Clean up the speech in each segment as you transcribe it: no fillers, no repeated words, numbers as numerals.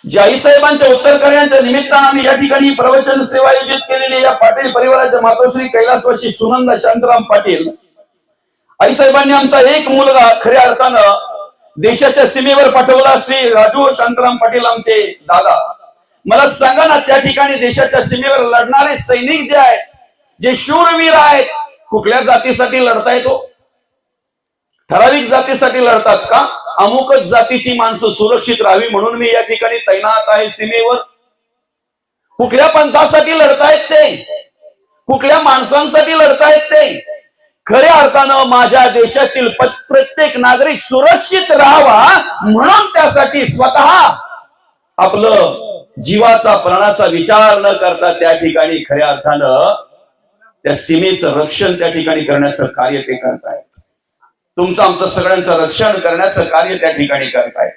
ज्या आईसाहेबांच्या उत्तरकर्यांच्या निमित्तानं आम्ही या ठिकाणी प्रवचन सेवा आयोजित केलेली या पाटील परिवाराच्या मातोश्री कैलासवासी सुनंदा शांताराम पाटील आईसाहेबांनी आमचा एक मुलगा खऱ्या अर्थानं देशाच्या सीमेवर पाठवला, श्री राजू शांताराम पाटील आमचे दादा. मला सांगा ना, त्या ठिकाणी देशाच्या सीमेवर लढणारे सैनिक जे आहेत, जे शूरवीर आहेत, कुठल्या जातीसाठी लढतायत हो? ठराविक जातीसाठी लढतात का? अमुकच जातीची माणसं सुरक्षित राहावी म्हणून मी या ठिकाणी तैनात आहे सीमेवर. कुठल्या पंथासाठी लढतायत ते? कुठल्या माणसांसाठी लढतायत ते? खऱ्या अर्थानं माझ्या देशातील प्रत्येक नागरिक सुरक्षित राहावा म्हणून त्यासाठी स्वतः आपलं जीवाचा प्राणाचा विचार न करता त्या ठिकाणी खऱ्या अर्थानं त्या सीमेचं रक्षण त्या ठिकाणी करण्याचं कार्य ते करतायत. तुमचं आमचं सगळ्यांचं रक्षण करण्याचं कार्य त्या ठिकाणी करतायत.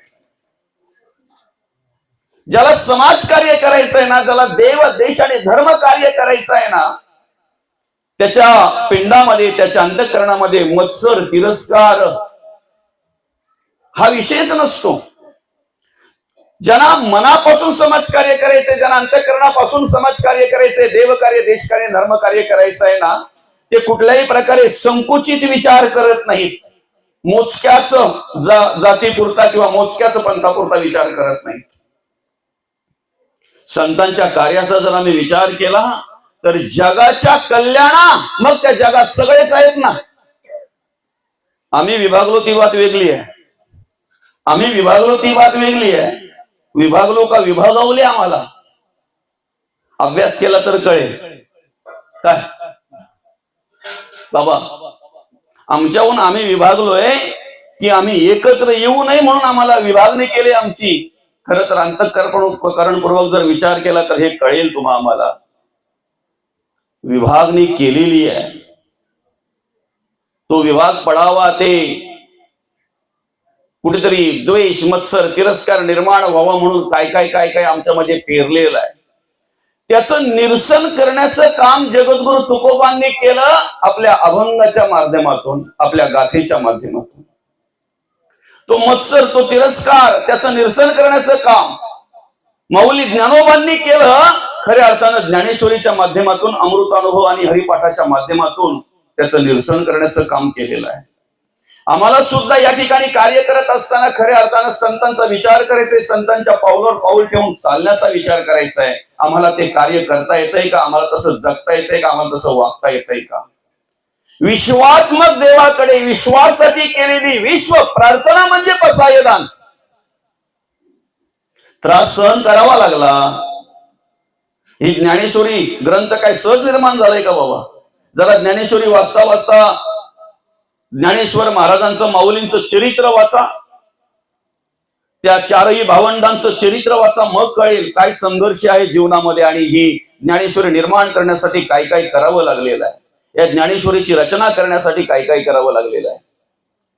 ज्याला समाज कार्य करायचंय ना, ज्याला देव देश आणि धर्म कार्य करायचं आहे ना, त्याच्या पिंडामध्ये त्याच्या अंतःकरणामध्ये मत्सर तिरस्कार हा विषयच नसतो. ज्यांना मनापासून समाजकार्य करायचंय, ज्यांना अंतःकरणापासून समाजकार्य करायचंय, देवकार्य देशकार्य धर्मकार्य करायचं आहे ना, ते कुठल्याही प्रकारे संकुचित विचार करत नाहीत. मोजक्याच जातीपुरता किंवा मोजक्याच पंथापुरता विचार करत नाहीत. संतांच्या कार्याचा जर आम्ही विचार केला तर जगाच्या कल्याणा, मग त्या जगात सगळेच आहेत ना. आम्ही विभागलो ती बात वेगळी आहे. आम्ही विभागलो ती बात वेगळी आहे. विभागलो का विभागवले आम्हाला अभ्यास केला तर कळेल. काय बाबा, आमच्याहून आम्ही विभागलोय की आम्ही एकत्र येऊ नये म्हणून आम्हाला विभागणी केली आमची? खरं तर अंतःकरणपूर्वक जर विचार केला तर हे कळेल तुम्हा आम्हाला. विभागणी केलेली आहे. तो विभाग पडावा ते कुठेतरी द्वेष मत्सर तिरस्कार निर्माण व्हावा म्हणून काय काय काय काय आमच्यामध्ये पेरलेलं आहे. त्याचं निरसन करण्याचं काम जगद्गुरु तुकोबांनी केलं आपल्या अभंगाच्या माध्यमातून, आपल्या गाथेच्या माध्यमातून. तो मत्सर तो तिरस्कार त्याचं निरसन करण्याचं काम माऊली ज्ञानोबांनी केलं. खऱ्या अर्थानं ज्ञानेश्वरीच्या माध्यमातून, अमृतानुभव आणि हरिपाठाच्या माध्यमातून त्याचं निरसन करण्याचं काम केलेलं आहे. आम्हाला सुद्धा या ठिकाणी कार्य करत असताना खऱ्या अर्थानं संतांचा विचार करायचा आहे, संतांच्या पावलावर पाऊल ठेवून चालण्याचा विचार करायचा आहे. आम्हाला ते कार्य करता येतंय का? आम्हाला तसं जगता येतंय का? आम्हाला तसं वागता येतंय का? विश्वात्मक देवाकडे विश्वासाची केलेली विश्व प्रार्थना म्हणजे पसायदान. त्रास सहन करावा लागला. ही ज्ञानेश्वरी ग्रंथ काय सहज निर्माण झालाय का बाबा? जरा ज्ञानेश्वरी वाचता वाचता ज्ञानेश्वर महाराजांचं माऊलींचं चरित्र वाचा, त्या चारही भावंडांचं चरित्र वाचा, मग कळेल काय संघर्ष आहे जीवनामध्ये आणि ही ज्ञानेश्वरी निर्माण करण्यासाठी काय काय करावं लागलेलं आहे. या ज्ञानेश्वरीची रचना करण्यासाठी काय काय करावं लागलेलं आहे.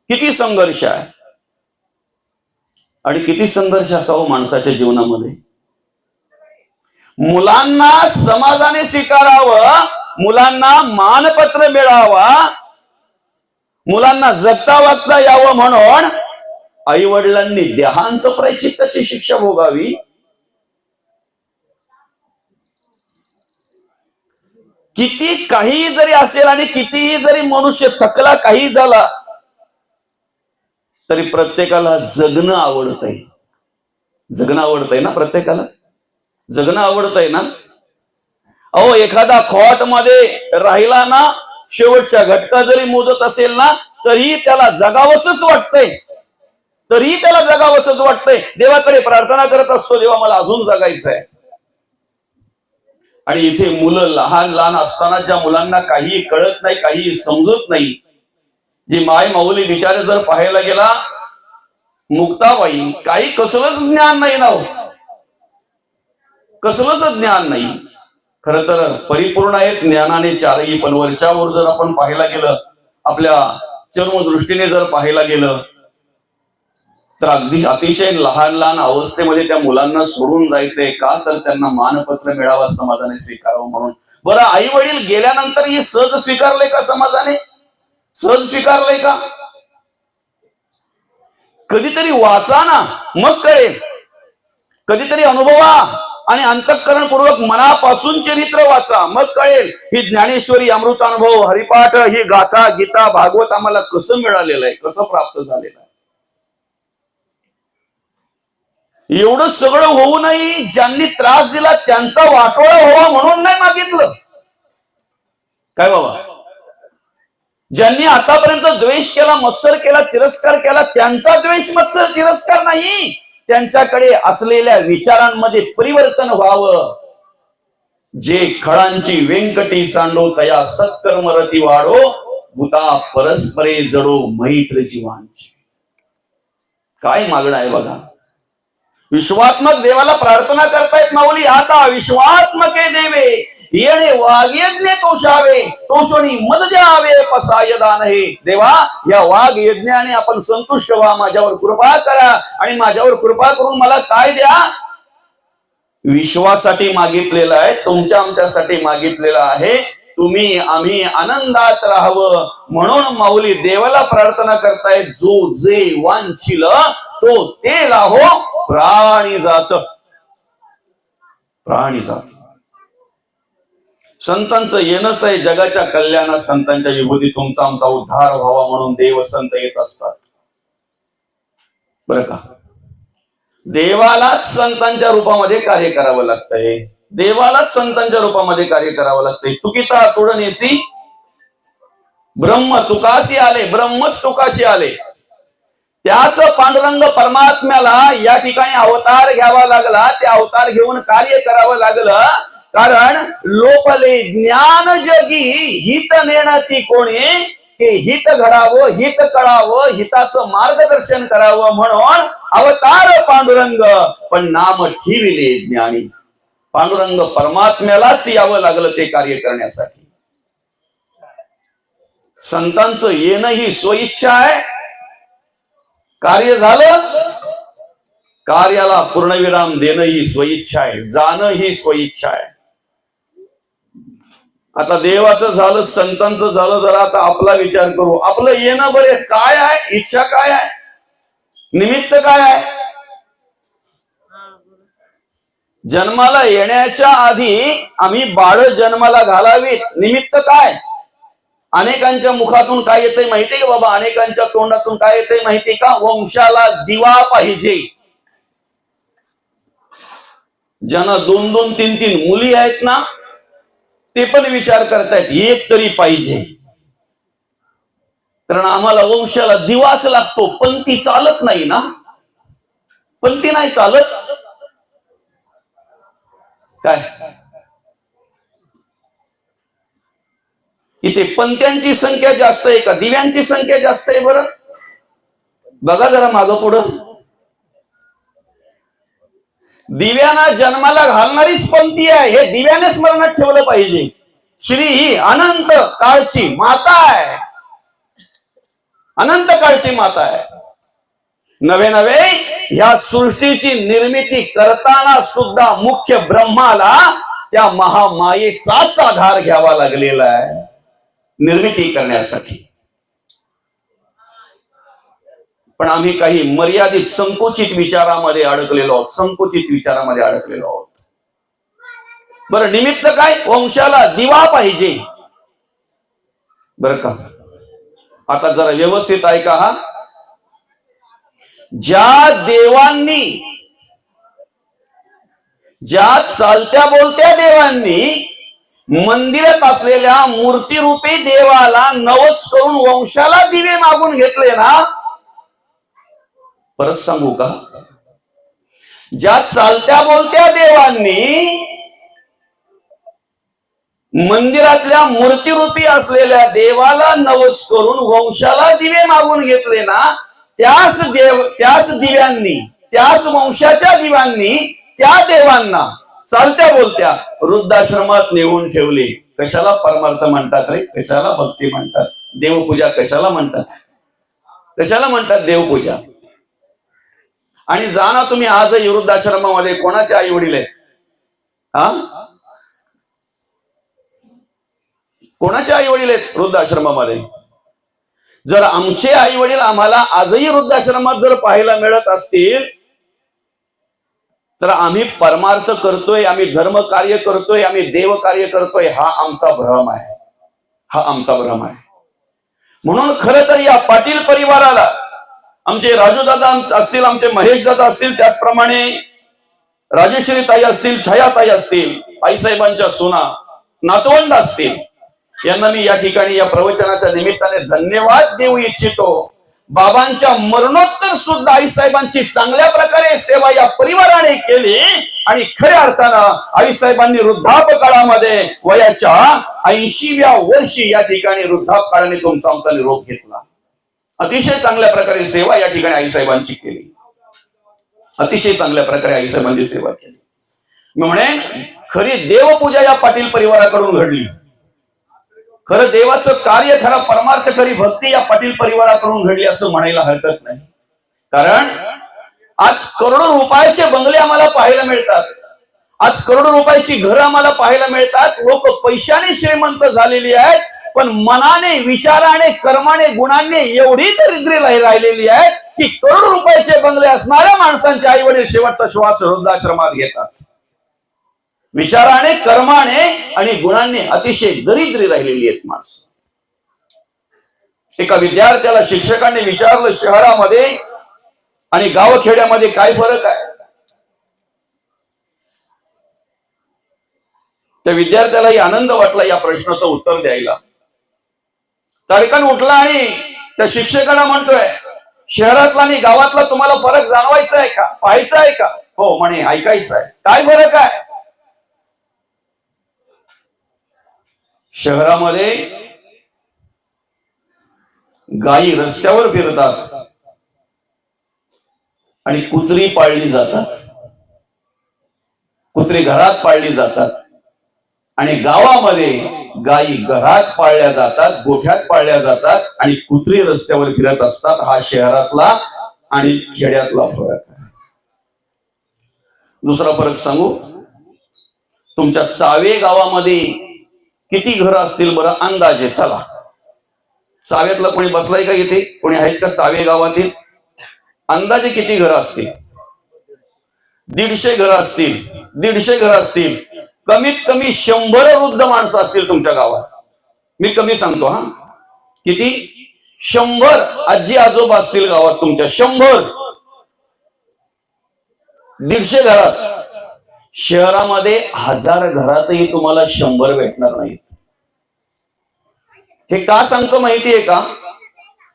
किती संघर्ष आहे आणि किती संघर्ष असावं माणसाच्या जीवनामध्ये. मुलांना समाजाने स्वीकारावं, मुलांना मानपत्र मिळावा, मुलांना जगता वागता यावं म्हणून आई वडिलांनी देहांत प्रायश्चित्ताची शिक्षा भोगावी. किती काही जरी असेल आणि कितीही जरी मनुष्य थकला, काही झाला तरी प्रत्येकाला जगणं आवडतंय. जगणं आवडतंय ना प्रत्येकाला? जगणं आवडतंय ना? अहो, एखादा खोट मध्ये राहिला ना, शेवटच्या घटका जरी मोजत असेल ना, तरी त्याला जगावंसच वाटतंय. तरी त्याला जगावंसच वाटतंय. देवाकडे प्रार्थना करत असतो, देवा मला अजून जगायचंय. आणि इथे मुलं लहान लहान असताना ज्या मुलांना काही कळत नाही, काही समजत नाही, जी माय माऊली बिचारे जर पाहायला गेला, मुक्ताबाई, काही कसलंच ज्ञान नाही ना, कसलंच ज्ञान नाही. खर तर परिपूर्ण आहेत ज्ञानाने चारही, पण वरच्यावर जर आपण पाहायला गेलं, आपल्या चर्मदृष्टीने जर पाहायला गेलं तर अगदी अतिशय लहान लहान अवस्थेमध्ये त्या मुलांना सोडून जायचंय. का? तर त्यांना मानपत्र मिळावं, समाजाने स्वीकारावं म्हणून. बरं, आई वडील गेल्यानंतर हे सहज स्वीकारलंय का समाजाने? सहज स्वीकारलंय का? कधीतरी वाचा ना, मग कळेल. कधीतरी अनुभवा आणि अंतःकरणपूर्वक मनापासून चरित्र वाचा, मग कळेल ही ज्ञानेश्वरी, अमृतानुभव, हरिपाठ, ही गाथा, गीता, भागवत आम्हाला कसं मिळालेलं आहे, कसं प्राप्त झालेलं आहे. एवढं सगळं होऊनही ज्यांनी त्रास दिला त्यांचा वाटोळा व्हावा म्हणून नाही मागितलं काय बाबा. ज्यांनी आतापर्यंत द्वेष केला, मत्सर केला, तिरस्कार केला, त्यांचा द्वेष, मत्सर, तिरस्कार नाही, त्यांच्याकडे असलेल्या विचारांमध्ये परिवर्तन व्हावं. जे खळांची व्यंकटी सांडो तया सत्कर्म रती वाढो, भूता परस्परे जडो मैत्र जीवांची. काय मागणं आहे बघा. विश्वात्मक देवाला प्रार्थना करतायत माऊली, आता विश्वात्मके देवे येणे वाघयज्ञ तोषावे, तोषणी मद द्यावे पसायदान. हे देवा, या वाघ यज्ञाने आपण संतुष्ट व्हा, माझ्यावर कृपा करा आणि माझ्यावर कृपा करून मला काय द्या. विश्वासाठी मागितलेलं आहे, तुमच्या आमच्यासाठी मागितलेलं आहे. तुम्ही आम्ही आनंदात राहावं म्हणून माऊली देवाला प्रार्थना करतायत. जो जे वांछिल तो ते लाहो प्राणी जात, प्राणी जात. संतांचं येणंच आहे जगाच्या कल्याणात, संतांच्या विभूती तुमचा आमचा उद्धार व्हावा म्हणून देव संत येत असतात बरं का. देवालाच संतांच्या रूपामध्ये कार्य करावं लागतंय, देवालाच संतांच्या रूपामध्ये कार्य करावं लागतंय. तुकिता तुडनेसी ब्रह्म तुकाशी आले, ब्रह्मच तुकाशी आले. त्याच पांडुरंग परमात्म्याला या ठिकाणी अवतार घ्यावा लागला, ते अवतार घेऊन कार्य करावं लागलं. कारण लोपले ज्ञान जगी हित नेणती कोणी, हे हित घडावं, हित कळावं, हिताचं मार्गदर्शन करावं म्हणून अवतार पांडुरंग, पण नाम ठेविले ज्ञानी. पांडुरंग परमात्म्यालाच यावं लागलं ते कार्य करण्यासाठी. संतांचं येणं ही स्वइच्छा आहे. कार्य झालं, कार्याला पूर्णविराम देणं ही स्वइच्छा आहे, जाणं ही स्वइच्छा आहे. आता देवाचं झालं, संतांचं झालं, जरा आता आपला विचार करू. आपलं येणं बरे काय आहे, इच्छा काय आहे, निमित्त काय आहे. जन्माला येण्याच्या आधी आम्ही बाळ जन्माला घालावीत, निमित्त काय. अनेकांच्या मुखातून काय येतंय माहितीये का बाबा, अनेकांच्या तोंडातून काय येतंय माहितीये का, वंशाला दिवा पाहिजे. ज्यांना 2-2, 3-3 मुली आहेत ना, ते पण विचार करतायत एक तरी पाहिजे, कारण आम्हाला वंशाला दिवाच लागतो. पंथी चालत नाही ना, पंथी नाही चालत काय. इथे पंथ्यांची संख्या जास्त आहे का दिव्यांची संख्या जास्त आहे बरं, बघा जरा मागं पुढं. दिव्याना जन्माला घालणारीच पंथी आहे, हे दिव्याने स्मरणात ठेवलं पाहिजे. श्री ही अनंत काळची माता आहे, अनंत काळची माता आहे. नवे नवे ह्या सृष्टीची निर्मिती करताना सुद्धा मुख्य ब्रह्माला त्या महामायेचाच आधार घ्यावा लागलेला आहे निर्मिती करण्यासाठी. पण आम्ही काही मर्यादित संकुचित विचारामध्ये अडकलेलो आहोत, संकुचित विचारामध्ये अडकलेलो आहोत. बरं, निमित्त काय, वंशाला दिवा पाहिजे बरं का. आता जरा व्यवस्थित ऐका हा. ज्या देवांनी, ज्या चालत्या बोलत्या देवांनी मंदिरात असलेल्या मूर्तीरूपी देवाला नवस करून वंशाला दिवे मागून घेतले ना, परत सांगू का, ज्या चालत्या बोलत्या देवांनी मंदिरातल्या मूर्तीरूपी असलेल्या देवाला नवस करून वंशाला दिवे मागून घेतले ना, त्याच दिव्यांनी, त्याच वंशाच्या दिव्यांनी त्या देवांना चालत्या बोलत्या वृद्धाश्रमात नेऊन ठेवले. कशाला परमार्थ म्हणतात रे, कशाला भक्ती म्हणतात, देवपूजा कशाला म्हणतात, कशाला म्हणतात देवपूजा. आणि जाणा तुम्ही आजही वृद्धाश्रमामध्ये कोणाचे आई वडील आहेत, हा, कोणाचे आई वडील आहेत वृद्धाश्रमामध्ये. जर आमचे आई वडील आम्हाला आजही वृद्धाश्रमात जर पाहायला मिळत असतील तर आम्ही परमार्थ करतोय, आम्ही धर्म कार्य करतोय, आम्ही देव कार्य करतोय, हा आमचा भ्रम आहे, हा आमचा भ्रम आहे. म्हणून खरं तर या पाटील परिवाराला आमचे राजूदादा असतील, आमचे महेश दादा असतील, त्याचप्रमाणे राजेश्री ताई असतील, छायाताई असतील, आईसाहेबांच्या सुना, नातवंड असतील, यांना मी या ठिकाणी या प्रवचनाच्या निमित्ताने धन्यवाद देऊ इच्छितो. बाबांच्या मरणोत्तर सुद्धा आईसाहेबांची चांगल्या प्रकारे सेवा या परिवाराने केली आणि खऱ्या अर्थानं आईसाहेबांनी वृद्धापकाळामध्ये वयाच्या 80व्या वर्षी या ठिकाणी वृद्धापकाळाने तुमचा आमचा निरोप घेतला. अतिशय चांगल्या प्रकारे सेवा या ठिकाणी आईसाहेबांची केली, अतिशय चांगल्या प्रकारे आईसाहेबांची सेवा केली. मी म्हणेन खरी देवपूजा या पाटील परिवाराकडून घडली. खरं देवाचं कार्य, खरा परमार्थ, खरी भक्ती या पाटील परिवाराकडून घडली असं म्हणायला हरकत नाही. कारण आज करोडो रुपयाचे बंगले आम्हाला पाहायला मिळतात, आज करोडो रुपयाची घरं आम्हाला पाहायला मिळतात. लोक पैशाने श्रीमंत झालेली आहेत, पण मनाने, विचाराने, कर्माने, गुणांनी एवढी दरिद्री राहिलेली आहे की करोडो रुपयाचे बंगले असणाऱ्या माणसांचे आई वडील शेवटचा श्वास वृद्धाश्रमात घेतात. विचाराने, कर्माने आणि गुणांनी अतिशय दरिद्री राहिलेली आहेत माणसं. एका विद्यार्थ्याला शिक्षकांनी विचारलं, शहरामध्ये आणि गावखेड्यामध्ये काय फरक आहे? त्या विद्यार्थ्यालाही आनंद वाटला या प्रश्नाचं उत्तर द्यायला. तडकन उठला आणि त्या शिक्षकांना म्हणतोय, शहरातला आणि गावातला तुम्हाला फरक जाणवायचा आहे का, पाहायचा आहे का? हो म्हणे, ऐकायचं आहे. काय फरक आहे? शहरामध्ये गायी रस्त्यावर फिरतात आणि कुत्री पाळली जातात, कुत्री घरात पाळली जातात. आणि गावामध्ये गायी घरात पाळल्या जातात, गोठ्यात पाळल्या जातात आणि कुत्री रस्त्यावर फिरत असतात. हा शहरातला आणि खेड्यातला फरक आहे. दुसरा फरक सांगू, तुमच्या चावे गावामध्ये किती घरं असतील बरं अंदाजे? चला, चाव्यातला कोणी बसलाय का इथे? कोणी आहेत का चावे गावातील? अंदाजे किती घरं असतील? 150 घरं असतील, 150 घरं असतील. कमीत कमी 100 वृद्ध माणसं असतील तुमच्या गावात. मी कमी सांगतो हा, किती? 100 आजी आजोबा असतील गावात तुमच्या. 100, 150 घरात. शहरामध्ये 1000 घरातही तुम्हाला 100 भेटणार नाहीत. हे का सांगतो माहितीये का?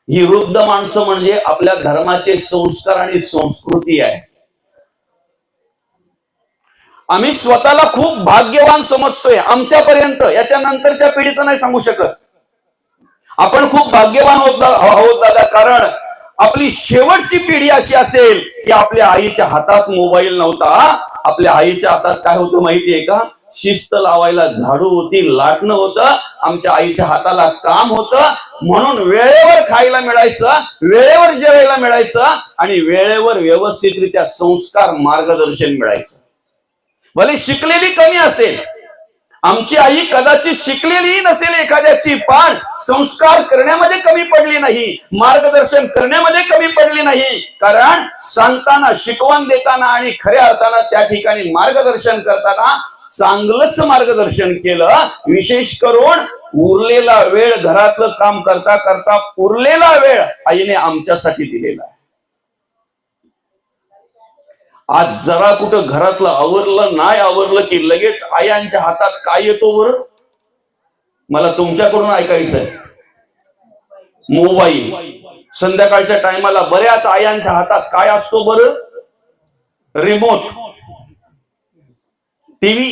ही वृद्ध माणसं म्हणजे आपल्या धर्माचे संस्कार आणि संस्कृती आहे. आम्ही स्वतःला खूप भाग्यवान समजतोय आमच्यापर्यंत, याच्या नंतरच्या पिढीचं नाही सांगू शकत. आपण खूप भाग्यवान आहोत दादा, कारण आपली शेवटची पिढी अशी असेल की आपल्या आईच्या हातात मोबाईल नव्हता. आपल्या आईच्या हातात काय होतं माहितीये का? शिस्त लावायला झाडू होती, लाटणं होतं. आमच्या आईच्या हाताला काम होतं, म्हणून वेळेवर खायला मिळायचं, वेळेवर जेवायला मिळायचं आणि वेळेवर व्यवस्थितरित्या संस्कार, मार्गदर्शन मिळायचं. भले शिकलेली कमी असेल, आमची आई कदाचित शिकलेलीही नसेल एखाद्याची, पण संस्कार करण्यामध्ये कमी पडली नाही, मार्गदर्शन करण्यामध्ये कमी पडली नाही. कारण सांगताना, शिकवण देताना आणि खऱ्या अर्थानं त्या ठिकाणी मार्गदर्शन करताना चांगलंच मार्गदर्शन केलं. विशेष करून उरलेला वेळ, घरातलं काम करता करता उरलेला वेळ आईने आमच्यासाठी दिलेला आहे. आज जरा कुठं घरातलं आवरलं नाही आवरलं की लगेच आयांच्या हातात काय येतो बरं? मला तुमच्याकडून ऐकायचंय. मोबाईल. संध्याकाळच्या टायमाला बऱ्याच आयांच्या हातात काय असतो बरं? Remote, TV.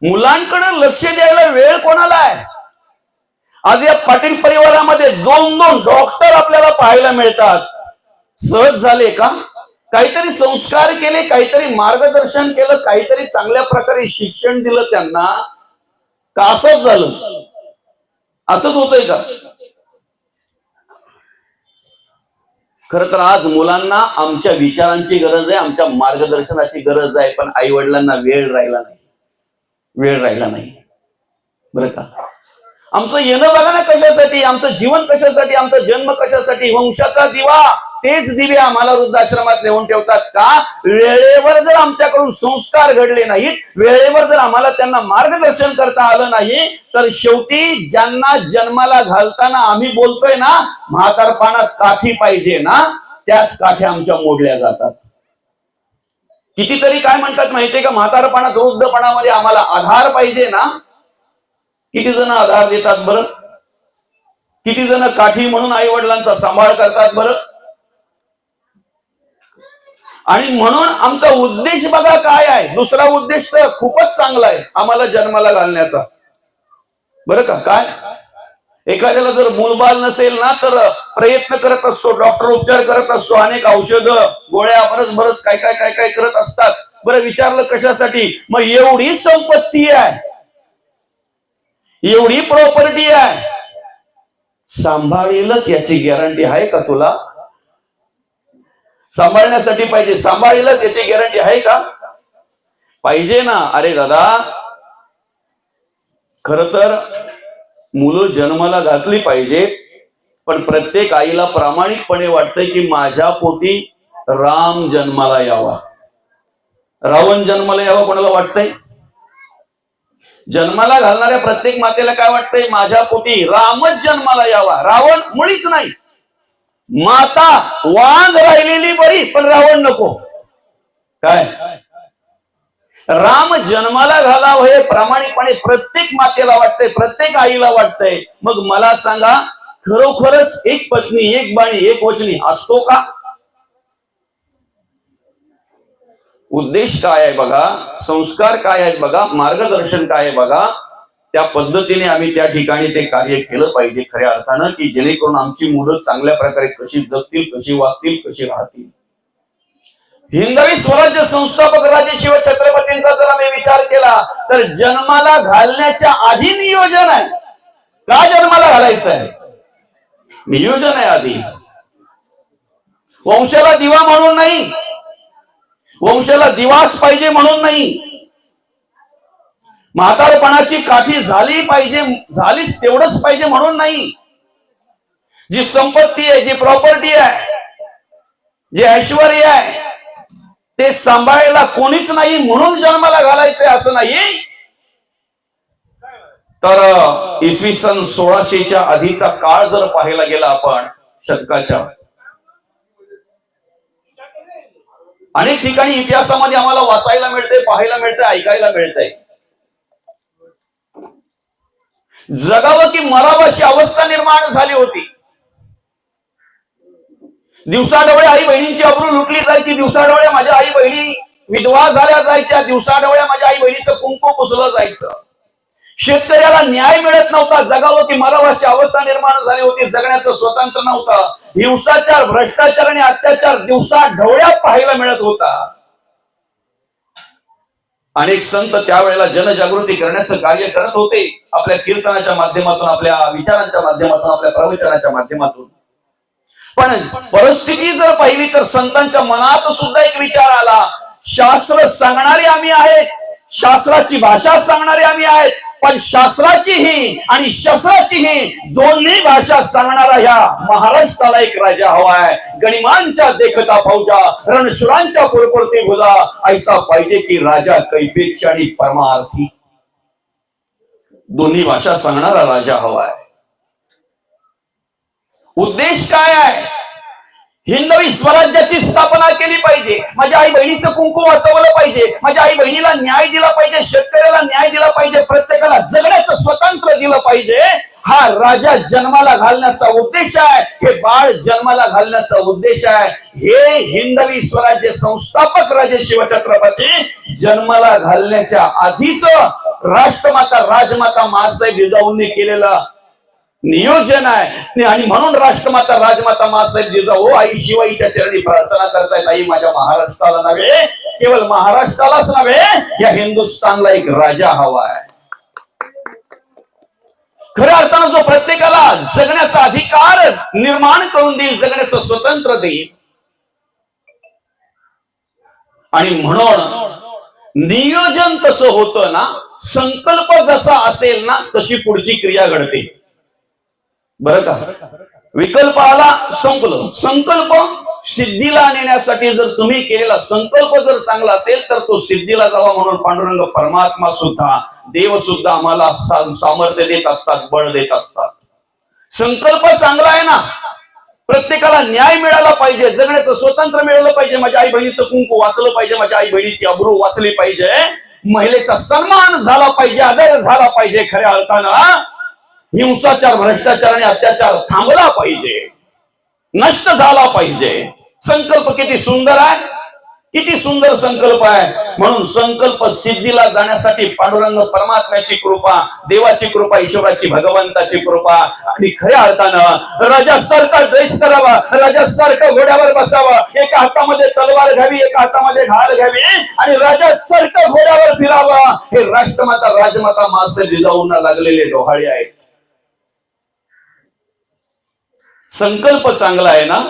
मुलांकडे लक्ष द्यायला वेळ कोणाला आहे? आज या पाटील परिवारामध्ये 2-2 डॉक्टर आपल्याला पाहायला मिळतात. सहज झाले का? काहीतरी संस्कार केले, काहीतरी मार्गदर्शन केलं, काहीतरी चांगल्या प्रकारे शिक्षण दिलं त्यांना का असंच झालं? असंच होतंय का? खरं तर आज मुलांना आमच्या विचारांची गरज आहे, आमच्या मार्गदर्शनाची गरज आहे, पण आई वडिलांना वेळ राहिला नाही, वेळ राहिला नाही बरं का. आमचं येणं बघा ना कशासाठी, आमचं जीवन कशासाठी, आमचा जन्म कशासाठी. वंशाचा दिवा तेच दिवे आम्हाला वृद्धाश्रमात नेऊन ठेवतात का? वेळेवर जर आमच्याकडून संस्कार घडले नाहीत, वेळेवर जर आम्हाला त्यांना मार्गदर्शन करता आलं नाही, तर शेवटी ज्यांना जन्माला घालताना आम्ही बोलतोय ना म्हातारपणात काठी पाहिजे ना, त्याच काठ्या आमच्या मोडल्या जातात. कितीतरी काय म्हणतात माहितीये का, म्हातारपणात वृद्धपणामध्ये आम्हाला आधार पाहिजे ना. किती जण आधार देतात बरं? किती जण काठी म्हणून आई वडिलांचा सांभाळ करतात बरं? आणि म्हणून आमचा उद्देश बघा काय आहे. दुसरा उद्देश तर खूपच चांगला आहे आम्हाला जन्माला घालण्याचा, बरं का. काय एखाद्याला जर मूलबाल नसेल ना, तर प्रयत्न करत असतो, डॉक्टर उपचार करत असतो, अनेक औषधं गोळ्या बरच काय काय काय काय करत असतात. बरं, विचारलं कशासाठी? मग एवढी संपत्ती आहे, एवढी प्रॉपर्टी आहे, सांभाळीलच याची गॅरंटी आहे का तुला? सांभाळण्यासाठी पाहिजे, सांभाळीलच याची गॅरंटी आहे का? पाहिजे ना. अरे दादा, खर तर मुलं जन्माला घातली पाहिजे, पण प्रत्येक आईला प्रामाणिकपणे वाटतंय की माझ्या पोटी राम जन्माला यावा. रावण जन्माला यावा कोणाला वाटतंय? जन्माला घालणाऱ्या प्रत्येक मातेला काय वाटतंय? माझ्या पोटी रामच जन्माला यावा. रावण मुळीच नाही. माता वांज राहिलेली बरी, पण रावण नको. काय राम जन्माला घालावं हे प्रामाणिकपणे प्रत्येक मातेला वाटतंय, प्रत्येक आईला वाटतंय. मग मला सांगा, खरोखरच एक पत्नी, एक बाणी, एक वचनी असतो का? उद्देश काय आहे बघा, संस्कार काय आहेत बघा, मार्गदर्शन काय आहे बघा. त्या पद्धतीने आम्ही त्या ठिकाणी ते कार्य केलं पाहिजे खऱ्या अर्थानं, की जेणेकरून आमची मुलं चांगल्या प्रकारे कशी जगतील, कशी वागतील, कशी राहतील. हिंदवी स्वराज्य संस्थापक राजे शिवछत्रपतींचा जर आम्ही विचार केला तर जन्माला घालण्याच्या आधी नियोजन आहे. का जन्माला घालायचं आहे? नियोजन आहे आधी. वंशाला दिवा म्हणून नाही, वंशाला दिवास पाहिजे म्हणून नाही, म्हातारपणाची काठी झाली पाहिजे, झालीच तेवढंच पाहिजे म्हणून नाही. जी संपत्ती आहे, जी प्रॉपर्टी आहे, जे ऐश्वर्य आहे, ते सांभाळायला कोणीच नाही म्हणून जन्माला घालायचंय असं नाही. तर इसवी सन 1600च्या आधीचा काळ जर पाहायला गेला आपण, शतकाच्या अनेक ठिकाणी इतिहासामध्ये आम्हाला वाचायला मिळतंय, पाहायला मिळतंय, ऐकायला मिळतंय. जगावं की मरावं अशी अवस्था निर्माण झाली होती. दिवसाढवळे आई बहिणींची अब्रू लुटली जायची, दिवसाढवळे माझ्या आई बहिणी विधवा झाल्या जायच्या, दिवसाढवळे माझ्या आई बहिणीचं कुंकू पुसलं जायचं. शेतकऱ्याला न्याय मिळत नव्हता, जगावं की मरावं अशी अवस्था निर्माण झाली होती. जगण्याचं स्वतंत्र नव्हतं. हिंसाचार, भ्रष्टाचार आणि अत्याचार दिवसाढवळ्या पाहायला मिळत होता. अनेक संत त्यावेळेला जनजागृती करण्याचं कार्य करत होते, आपल्या कीर्तनाच्या माध्यमातून, आपल्या विचारांच्या माध्यमातून, आपल्या प्रवचनाच्या माध्यमातून. पण परिस्थिती जर पाहिली तर संतांच्या मनात सुद्धा एक विचार आला, शास्त्र सांगणारे आम्ही आहेत, शास्त्राची भाषा सांगणारे आम्ही आहेत, पण शास्त्राचीही आणि शस्त्राचीही दोन्ही भाषा सांगणारा ह्या महाराष्ट्राला एक राजा हवा आहे. गणिमांच्या देखता फौजा, रणशुरांच्या पुरपुरती भुजा, ऐसा पाहिजे की राजा कैपेक्ष आणि परमार्थी. दोन्ही भाषा सांगणारा राजा हवा आहे. उद्देश काय आहे? हिंदवी स्वराज्याची स्थापना केली पाहिजे, माझ्या आई बहिणीचं कुंकू वाचवलं पाहिजे, माझ्या आई बहिणीला न्याय दिला पाहिजे, शेतकऱ्याला न्याय दिला पाहिजे, प्रत्येकाला जगण्याचं स्वातंत्र्य दिलं पाहिजे. हा राजा जन्माला घालण्याचा उद्देश आहे, हे बाळ जन्माला घालण्याचा उद्देश आहे. हे हिंदवी स्वराज्य संस्थापक राजे शिवछत्रपती जन्माला घालण्याच्या आधीच राष्ट्रमाता राजमाता महासाहेब जिजाऊंनी केलेला नियोजन आहे. आणि म्हणून राष्ट्रमाता राजमाता महासाहेब जिजाऊ आई शिवाईच्या चरणी प्रार्थना करतायत, आई माझ्या महाराष्ट्राला नव्हे, केवळ महाराष्ट्रालाच नव्हे, या हिंदुस्थानला एक राजा हवा आहे. खऱ्या अर्थानं जो प्रत्येकाला जगण्याचा अधिकार निर्माण करून देईल, जगण्याचं स्वतंत्र देईल. आणि म्हणून नियोजन तसं होतं ना, संकल्प जसा असेल ना तशी पुढची क्रिया घडते. बरं का? विकल्प आला, संपलं. संकल्प सिद्धीला नेण्यासाठी जर तुम्ही केलेला संकल्प जर चांगला असेल तर तो सिद्धीला जावा म्हणून पांडुरंग परमात्मा सुद्धा, देव सुद्धा आम्हाला सामर्थ्य देत असतात, बळ देत असतात. संकल्प चांगला आहे ना. प्रत्येकाला न्याय मिळाला पाहिजे, जगण्याचं स्वातंत्र्य मिळालं पाहिजे, माझ्या आई बहिणीचं कुंकू वाचलं पाहिजे, माझ्या आई बहिणीची अब्रू वाचली पाहिजे, महिलेचा सन्मान झाला पाहिजे, आदर झाला पाहिजे, खऱ्या अर्थानं हिंसाचार, भ्रष्टाचार आणि अत्याचार थांबला पाहिजे, नष्ट झाला पाहिजे. संकल्प किती सुंदर आहे, किती सुंदर संकल्प आहे. म्हणून संकल्प सिद्धीला जाण्यासाठी पांडुरंग परमात्म्याची कृपा, देवाची कृपा, ईश्वराची, भगवंताची कृपा आणि खऱ्या अर्थानं राजासारखा ड्रेस करावा, राजासारखं घोड्यावर बसावं, एका हातामध्ये तलवार घ्यावी, एका हातामध्ये ढाल घ्यावी आणि राजासारखं घोड्यावर फिरावं. हे राष्ट्रमाता, राजमाता मासे जिजाऊंना लागलेले डोहाळे आहेत. संकल्प चांगला आहे ना.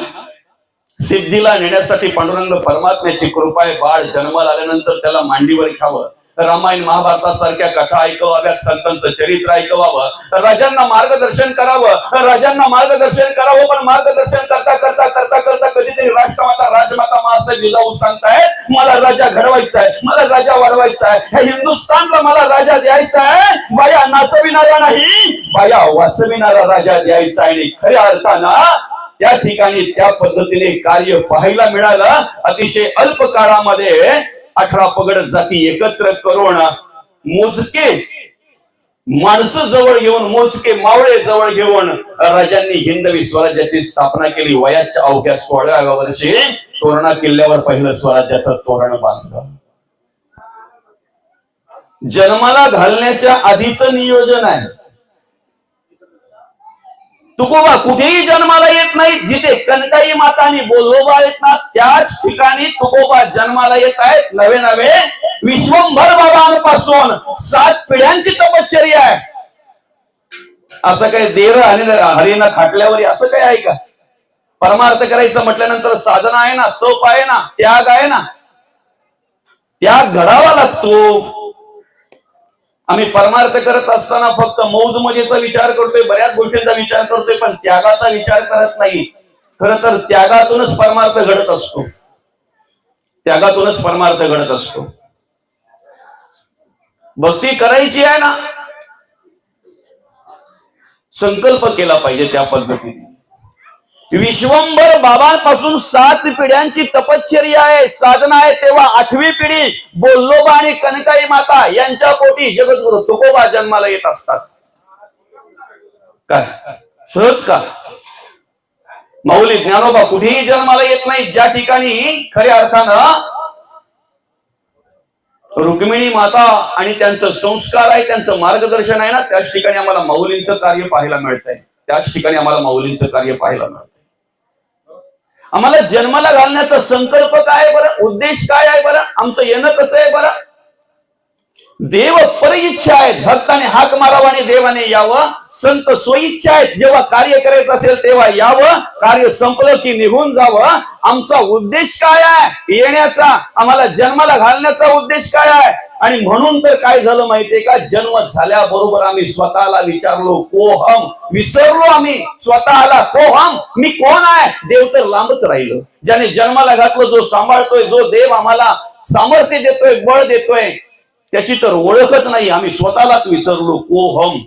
सिद्धीला नेण्यासाठी पांडुरंग परमात्म्याची कृपा आहे. बाळ जन्माला आल्यानंतर त्याला मांडीवर घ्यावं, रामायण महाभारतासारख्या कथा ऐकवाव्यात, संतांचं चरित्र ऐकवावं, राजांना मार्गदर्शन करावं, राजांना मार्गदर्शन करावं. पण मार्गदर्शन करता करता करता करता कधीतरी राष्ट्रमाता, राजमाता मासाहेब जिजाऊ सांगताय, मला राजा घडवायचा आहे, मला राजा वाढवायचा आहे, ह्या हिंदुस्थानला मला राजा द्यायचा आहे. बाया नाचविणारा नाही, बाया वाचविणारा राजा द्यायचा आहे. आणि खऱ्या अर्थानं त्या ठिकाणी त्या पद्धतीने कार्य पाहायला मिळालं. अतिशय अल्प काळामध्ये 18 पगड जाती एकत्र करून मोजके माणसं जवळ घेऊन, मोजके मावळे जवळ घेऊन राजांनी हिंदवी स्वराज्याची स्थापना केली. वयाच्या अवघ्या 16व्या वर्षी तोरणा किल्ल्यावर पहिलं स्वराज्याचं तोरण बांधलं. जन्माला घालण्याच्या आधीचं नियोजन आहे. तुकोबा कुठेही जन्माला येत नाही. जिथे कनकाई माता आणि बोलोबा आहेत ना, त्याच ठिकाणी तुकोबा जन्माला येत आहेत. नवे नवे विश्वंभर बाबांपासून 7 पिढ्यांची तपश्चर्या आहे. असं काही देर आणि हरिना खाटल्यावर असं काही आहे का? परमार्थ करायचं म्हटल्यानंतर साधना आहे ना, तप आहे ना, त्याग आहे ना, त्याग घडावा लागतो. आम्ही परमार्थ करत असताना फक्त मौज मजेचा विचार करतोय, बऱ्याच गोष्टींचा विचार करतोय, पण त्यागाचा विचार करत नाही. खरं तर त्यागातूनच परमार्थ घडत असतो, त्यागातूनच परमार्थ घडत असतो. भक्ती करायची आहे ना, संकल्प केला पाहिजे त्या पद्धतीने. विश्वंभर बाबांपासून 7 पिढ्यांची तपश्चर्या आहे, साधना आहे. तेव्हा 8वी पिढी बोल्लोबा आणि कनकाई माता यांच्या पोटी जगद्गुरु तुकोबा जन्माला येत असतात. काय सहज का? माऊली ज्ञानोबा कुठेही जन्माला येत नाही. ज्या ठिकाणी खऱ्या अर्थानं रुक्मिणी माता आणि त्यांचं संस्कार आहे, त्यांचं मार्गदर्शन आहे ना, त्याच ठिकाणी आम्हाला माऊलींचं कार्य पाहायला मिळतंय. त्याच ठिकाणी आम्हाला माऊलींचं कार्य पाहायला मिळतंय. आम्हाला जन्माला घालण्याचा संकल्प काय आहे बरं? उद्देश काय आहे बरं? आमचं येणं कसं आहे बरं? देव परिइच्छा आहेत, भक्ताने हाक मारावं आणि देवाने यावं. संत स्वइच्छा आहेत, जेव्हा कार्य करायचं असेल तेव्हा यावं, कार्य संपलं की निघून जावं. आमचा उद्देश काय आहे येण्याचा? आम्हाला जन्माला घालण्याचा उद्देश काय आहे? आणि म्हणून तर काय झालं माहितीये का? जन्म झाल्याबरोबर आम्ही स्वतःला विचारलो कोहम, विसरलो आम्ही स्वतःला. कोहम, मी कोण आहे? देव तर लांबच राहिलं. ज्याने जन्माला घातलं, जो सांभाळतोय, जो देव आम्हाला सामर्थ्य देतोय, बळ देतोय, त्याची तर ओळखच नाही. आम्ही स्वतःलाच विसरलो. कोहम,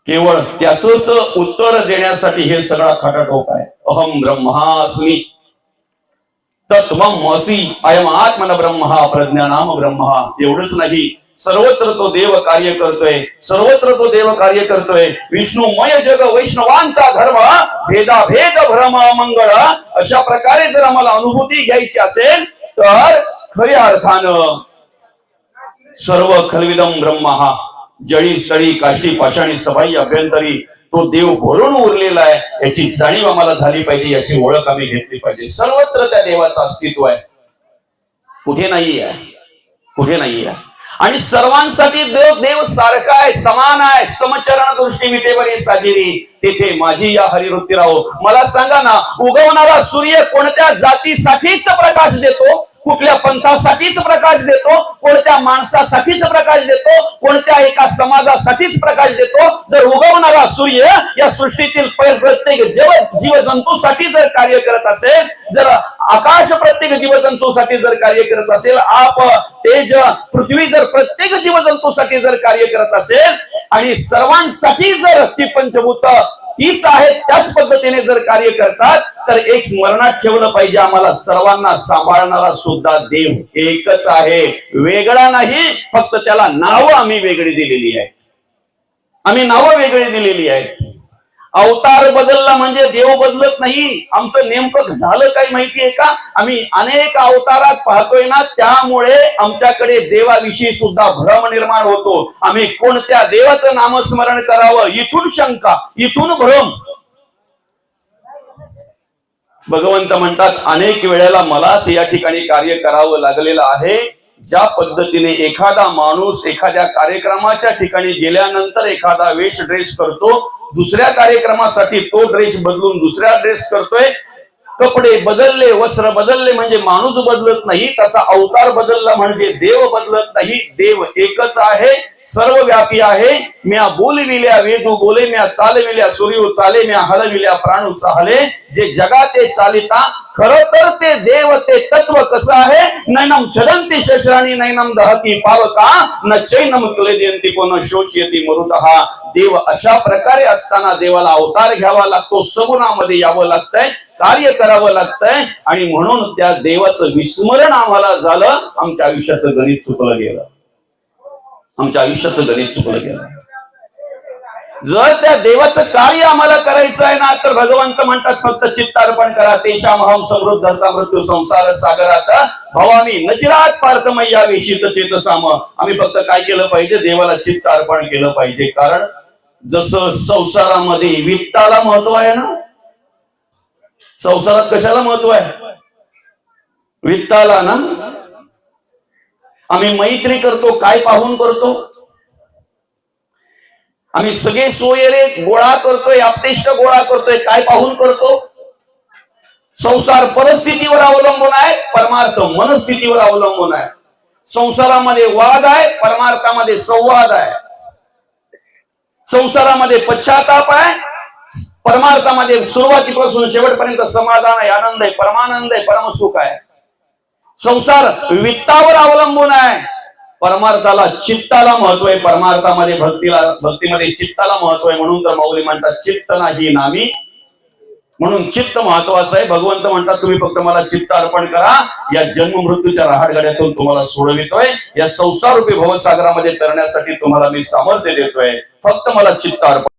केवळ त्याच उत्तर देण्यासाठी हे सगळा खटाटोप आहे. अहम ब्रह्मास्मी तत्वमसि अयम आत्मन ब्रह्म प्रज्ञानाम ब्रह्म. एवढंच नाही, सर्वत्र तो देव कार्य करतोय, सर्वत्र तो देव कार्य करतोय. विष्णुमय जग वैष्णवांचा धर्म, भेदाभेद भ्रम मंगळ. अशा प्रकारे जर आम्हाला अनुभूती घ्यायची असेल तर खऱ्या अर्थानं सर्व खलविदम ब्रह्म, जळी स्थळी काष्टी पाषाणी सभाई अभ्यंतरी तो देव भरून उरलेला आहे, याची जाणीव आम्हाला झाली पाहिजे, याची ओळख आम्ही घेतली पाहिजे. सर्वत्र त्या देवाचं अस्तित्व आहे, कुठे नाही आहे, कुठे नाही आहे. आणि सर्वांसाठी देव सारखा आहे, समान आहे. समचरण दृष्टी विटेवरी साजिरी, तेथे माझी या हरिवृत्ती राहो. मला सांगा ना, उगवणारा सूर्य कोणत्या जातीसाठीच प्रकाश देतो? कुठल्या पंथासाठीच प्रकाश देतो, कोणत्या माणसासाठीच प्रकाश देतो, कोणत्या एका समाजासाठीच प्रकाश देतो. जर उगवणारा सूर्य या सृष्टीतील प्रत्येक जीवजंतूसाठी जर कार्य करत असेल, जर आकाश प्रत्येक जीवजंतूसाठी जर कार्य करत असेल, आप तेज पृथ्वी जर प्रत्येक जीवजंतूसाठी जर कार्य करत असेल आणि सर्वांसाठी जर ती पंचभूत तीच आहेत त्याच पद्धतीने जर कार्य करतात, तर एक स्मरणात ठेवलं पाहिजे, आम्हाला सर्वांना सांभाळणारा सुद्धा देव एकच आहे, वेगळा नाही. फक्त त्याला नावं आम्ही वेगळी दिलेली आहेत, आम्ही नावं वेगळी दिलेली आहेत. अवतार बदलला म्हणजे देव बदलत नाही. आमचं नेमकं झालं काही माहितीये का? आम्ही अनेक अवतारात पाहतोय ना, त्यामुळे आमच्याकडे देवाविषयी सुद्धा भ्रम निर्माण होतो. आम्ही कोणत्या देवाचं नामस्मरण करावं, इथून शंका, इथून भ्रम. भगवंत म्हणतात, अनेक वेळेला मलाच या ठिकाणी कार्य करावं लागलेलं आहे. ज्या पद्धतीने एखादा माणूस एखाद्या कार्यक्रमाच्या ठिकाणी गेल्यानंतर एखादा वेश ड्रेस करतो, दुसऱ्या कार्यक्रमासाठी तो ड्रेस बदलून दुसऱ्या ड्रेस करतोय, कपडे बदलले, वस्त्र बदलले म्हणजे माणूस बदलत नाही, तसा अवतार बदलला म्हणजे देव बदलत नाही. देव एकच आहे, सर्वव्यापी आहे. म्या बोलविल्या वेदू बोले, म्या चालविल्या सूर्य चाले, म्या हलविल्या प्राणू चाले. जे जगाते चालिता खरं तर ते देव, ते तत्व कसं आहे? नैनम छदंती शस्त्राणी नैनम दहती पावका, न चैनम क्लेदयंती कोण शोषयती मरुतहा. देव अशा प्रकारे असताना देवाला अवतार घ्यावा लागतो, सगुणामध्ये यावं लागतंय, कार्य करावं लागतंय. आणि म्हणून त्या देवाचं विस्मरण आम्हाला झालं, आमच्या आयुष्याचं गणित चुकलं गेलं, आमच्या आयुष्याचं गणित चुकलं गेलं. जर त्या देवाचं कार्य आम्हाला करायचं आहे ना, तर भगवंत म्हणतात फक्त चित्तार्पण करा. तेषाम अहम समृद्ध धरता मृत्यू संसार सागरात भवानी नचिरात पार्थमय्या वेशित चेतसाम. आम्ही फक्त काय केलं पाहिजे? देवाला चित्त अर्पण केलं पाहिजे. कारण जसं संसारामध्ये वित्ताला महत्व आहे ना, संसारात कशाला महत्व आहे? वित्ताला ना. आम्ही मैत्री करतो काय पाहून करतो? आम्ही सगळे सोयरे गोळा करतोय, आपटेष्ट गोळा करतोय काय पाहून करतो? संसार परिस्थितीवर अवलंबून आहे, परमार्थ मनस्थितीवर अवलंबून आहे. संसारामध्ये वाद आहे, परमार्थामध्ये संवाद आहे. संसारामध्ये पश्चाताप आहे, परमार्थामध्ये सुरुवातीपासून शेवटपर्यंत समाधान आहे, आनंद आहे, परमानंद आहे, परमसुख आहे. संसार वित्तावर अवलंबून आहे, परमार्थाला चित्ताला महत्व आहे. परमार्थामध्ये भक्तीमध्ये चित्ताला महत्व आहे. म्हणून तर माऊली म्हणतात चित्त नाही नामी, म्हणून चित्त महत्वाचं आहे. भगवंत म्हणतात तुम्ही फक्त मला चित्त अर्पण करा, या जन्म मृत्यूच्या रहाटगाड्यातून तुम्हाला सोडवितोय, या संसार रूपी भवसागरामध्ये तरण्यासाठी तुम्हाला मी सामर्थ्य देतोय, फक्त मला चित्त अर्पण